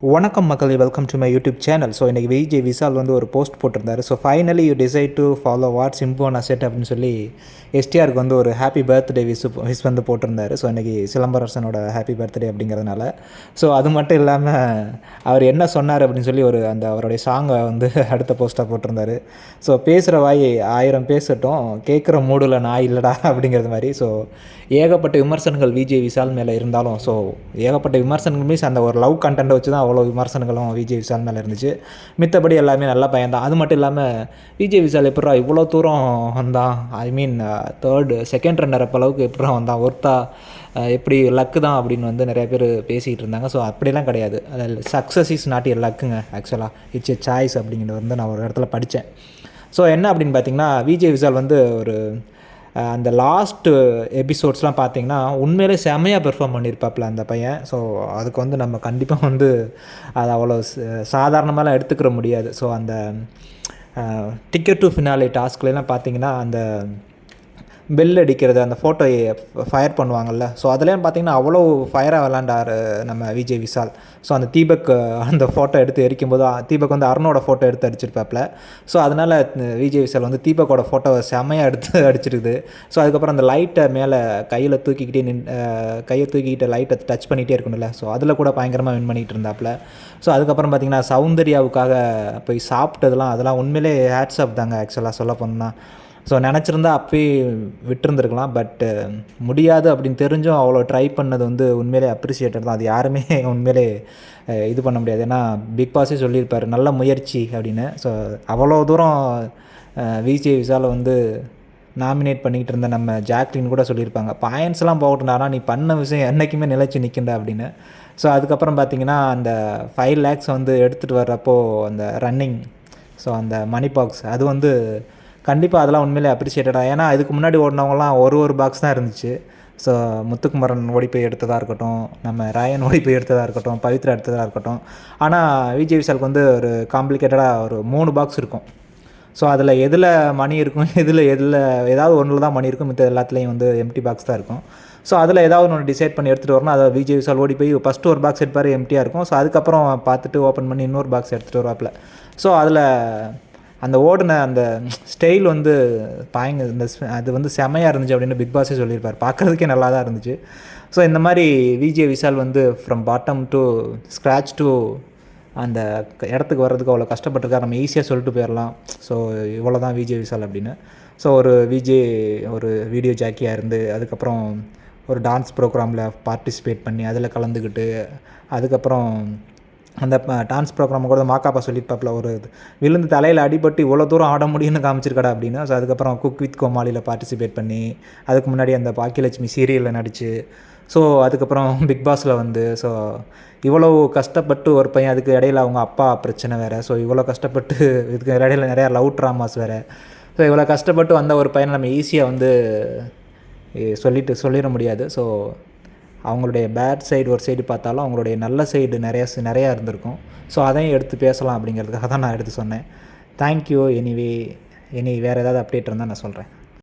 வணக்கம் மக்களே, welcome to my YouTube channel. So இன்றைக்கி விஜய் விஷால் வந்து ஒரு போஸ்ட் போட்டிருந்தாரு. So finally you decide to follow what சிம்போனா செட் அப்படின்னு சொல்லி எஸ்டிஆருக்கு வந்து ஒரு ஹாப்பி பர்த்டே விஷ் வந்து போட்டிருந்தாரு. ஸோ இன்றைக்கி சிலம்பரசனோட ஹாப்பி பர்த்டே அப்படிங்கிறதுனால ஸோ அது மட்டும் இல்லாமல் அவர் என்ன சொன்னார் அப்படின்னு சொல்லி அவருடைய சாங்கை வந்து அடுத்த போஸ்ட்டாக போட்டிருந்தாரு. ஸோ பேசுகிற வாய் 1000 பேசட்டும், கேட்குற மூடில் நான் இல்லைடா அப்படிங்கிறது மாதிரி. ஸோ ஏகப்பட்ட விமர்சனங்கள் விஜய் விஷால் மேலே இருந்தாலும், ஸோ ஏகப்பட்ட விமர்சனங்கள் மீன்ஸ் அந்த ஒரு லவ் கண்டென்ட்டை வச்சு தான் அவ்வளோ விமர்சனங்களும் விஜய் விஷால் மேலே இருந்துச்சு. மித்தபடி எல்லாமே நல்ல பையன் தான். அது மட்டும் இல்லாமல் விஜய் விஷால் எப்படா இவ்வளோ தூரம் வந்தான், ஐ மீன் செகண்ட் ரன்னர் அளவுக்கு எப்படா வந்தான், ஒருத்தா எப்படி லக்கு தான் அப்படின்னு வந்து நிறைய பேர் பேசிக்கிட்டு இருந்தாங்க. ஸோ அப்படிலாம் கிடையாது. சக்ஸஸ் இஸ் நாட் எ லக்குங்க, ஆக்சுவலாக இட்ஸ் எ சாய்ஸ் அப்படிங்கிறது வந்து நான் ஒரு இடத்துல படித்தேன். ஸோ என்ன அப்படின்னு பார்த்தீங்கன்னா, விஜய் விஷால் வந்து அந்த லாஸ்ட்டு எபிசோட்ஸ்லாம் பார்த்தீங்கன்னா உண்மையிலே செமையாக பெர்ஃபார்ம் பண்ணியிருப்பாப்புல அந்த பையன். ஸோ அதுக்கு வந்து நம்ம கண்டிப்பாக வந்து அது அவ்வளோ சாதாரணமாலாம் எடுத்துக்கிற முடியாது. ஸோ அந்த டிக்கெட் டு ஃபினாலே டாஸ்க்லாம் பார்த்தீங்கன்னா அந்த பெல் அடிக்கிறது, அந்த ஃபோட்டோ ஃபயர் பண்ணுவாங்கள்ல, ஸோ அதுலேயும் பார்த்திங்கன்னா அவ்வளோ ஃபயராக விளாண்டார் நம்ம விஜய் விஷால். ஸோ அந்த தீபக் அந்த ஃபோட்டோ எடுத்து எரிக்கும்போது தீபக் வந்து அருணோட ஃபோட்டோ எடுத்து அடிச்சிருப்பாப்பில். ஸோ அதனால் விஜய் விஷால் வந்து தீபக்கோட ஃபோட்டோவை செம்மையாக எடுத்து அடிச்சிருக்குது. ஸோ அதுக்கப்புறம் அந்த லைட்டை மேலே கையை தூக்கிக்கிட்டு லைட்டை டச் பண்ணிகிட்டே இருக்கணும்ல, ஸோ அதில் கூட பயங்கரமாக வின் பண்ணிகிட்டு இருந்தாப்புல. ஸோ அதுக்கப்புறம் பார்த்திங்கன்னா சௌந்தர்யாவுக்காக போய் சாப்பிட்டதெல்லாம் அதெல்லாம் உண்மையிலே ஹேட்ஸ் ஆஃப் தாங்க, ஆக்சுவலாக சொல்ல போனோம்னா. ஸோ நினச்சிருந்தா அப்போயே விட்டுருந்துருக்கலாம், பட்டு முடியாது அப்படின்னு தெரிஞ்சும் அவ்வளோ ட்ரை பண்ணது வந்து உண்மையிலே அப்ரிஷியேட்டட் தான். அது யாருமே உண்மையிலே இது பண்ண முடியாது. ஏன்னா பிக் பாஸே சொல்லியிருப்பார் நல்ல முயற்சி அப்படின்னு. ஸோ அவ்வளோ தூரம் விஜய் விஷாலை வந்து நாமினேட் பண்ணிக்கிட்டு இருந்த நம்ம ஜாக்லின் கூட சொல்லியிருப்பாங்க, பாயிண்ட்ஸ்லாம் போகட்டுனாரா நீ பண்ண விஷயம் என்றைக்குமே நிலைச்சி நிற்கின்ற அப்படின்னு. ஸோ அதுக்கப்புறம் பார்த்திங்கன்னா அந்த 5 lakhs வந்து எடுத்துகிட்டு வர்றப்போ அந்த ரன்னிங், ஸோ அந்த மணி பாக்ஸ் அது வந்து கண்டிப்பாக அதெல்லாம் உண்மையிலே அப்ரிஷியேட்டடாக. ஏன்னா இதுக்கு முன்னாடி ஓடினவங்கலாம் ஒரு பாக்ஸ் தான் இருந்துச்சு. ஸோ முத்துக்குமரன் ஓடி போய் எடுத்ததாக இருக்கட்டும், நம்ம ராயன் ஓடி போய் எடுத்ததாக இருக்கட்டும், பவித்ரா எடுத்ததாக இருக்கட்டும். ஆனால் விஜய் விஷாலுக்கு வந்து ஒரு காம்ப்ளிகேட்டடாக ஒரு 3 பாக்ஸ் இருக்கும். ஸோ அதில் எதில் மணி இருக்கும், எதில் ஏதாவது ஒன்றில் தான் மணி இருக்கும், மித்த எல்லாத்துலேயும் வந்து எம்டி பாக்ஸ் தான் இருக்கும். ஸோ அதில் ஏதாவது ஒன்று டிசைட் பண்ணி எடுத்துகிட்டு வரணும். அதை விஜய் விஷால் ஓடி போய் ஃபஸ்ட்டு ஒரு பாக்ஸ் எடுப்பார், எம்டியாக இருக்கும். ஸோ அதுக்கப்புறம் பார்த்துட்டு ஓப்பன் பண்ணி இன்னொரு பாக்ஸ் எடுத்துகிட்டு வருவாப்பில். ஸோ அதில் அந்த ஓடின அந்த ஸ்டைல் வந்து அது வந்து செமையாக இருந்துச்சு அப்படின்னு பிக் பாஸே சொல்லியிருப்பார். பார்க்குறதுக்கே நல்லா தான் இருந்துச்சு. ஸோ இந்த மாதிரி விஜய் விஷால் வந்து from bottom to scratch to அந்த இடத்துக்கு வர்றதுக்கு அவ்வளோ கஷ்டப்பட்டுருக்கார். நம்ம ஈஸியாக சொல்லிட்டு போயிடலாம், ஸோ இவ்வளோ தான் விஜய் விஷால் அப்படின்னு. ஸோ ஒரு வீடியோ ஜாக்கியாக இருந்து, அதுக்கப்புறம் ஒரு டான்ஸ் ப்ரோக்ராமில் பார்ட்டிசிபேட் பண்ணி அதில் கலந்துக்கிட்டு, அதுக்கப்புறம் அந்த டான்ஸ் ப்ரோக்ராம் கூட மாக்காப்பா சொல்லியிருப்பாப்பில், ஒரு விழுந்து தலையில் அடிபட்டு இவ்வளோ தூரம் ஆட முடியும்னு காமிச்சிருக்கடா அப்படின்னு. ஸோ அதுக்கப்புறம் குக் வித் கோமாளியில் பார்ட்டிசிபேட் பண்ணி, அதுக்கு முன்னாடி அந்த பாக்கியலட்சுமி சீரியலில் நடித்து, ஸோ அதுக்கப்புறம் பிக் பாஸில் வந்து, ஸோ இவ்வளோ கஷ்டப்பட்டு ஒரு பையன், அதுக்கு இடையில அவங்க அப்பா பிரச்சனை வேறு. ஸோ இவ்வளோ கஷ்டப்பட்டு இதுக்கு இடையில நிறையா லவ் ட்ராமாஸ் வேறு. ஸோ இவ்வளோ கஷ்டப்பட்டு வந்த ஒரு பையனை நம்ம ஈஸியாக வந்து சொல்லிட முடியாது. ஸோ அவங்களுடைய பேட் சைடு ஒரு சைடு பார்த்தாலும் அவங்களுடைய நல்ல சைடு நிறையா இருந்திருக்கும். ஸோ அதையும் எடுத்து பேசலாம் அப்படிங்கிறதுக்காக தான் நான் எடுத்து சொன்னேன். தேங்க்யூ. வேறு ஏதாவது அப்டேட் இருந்தால் நான் சொல்கிறேன்.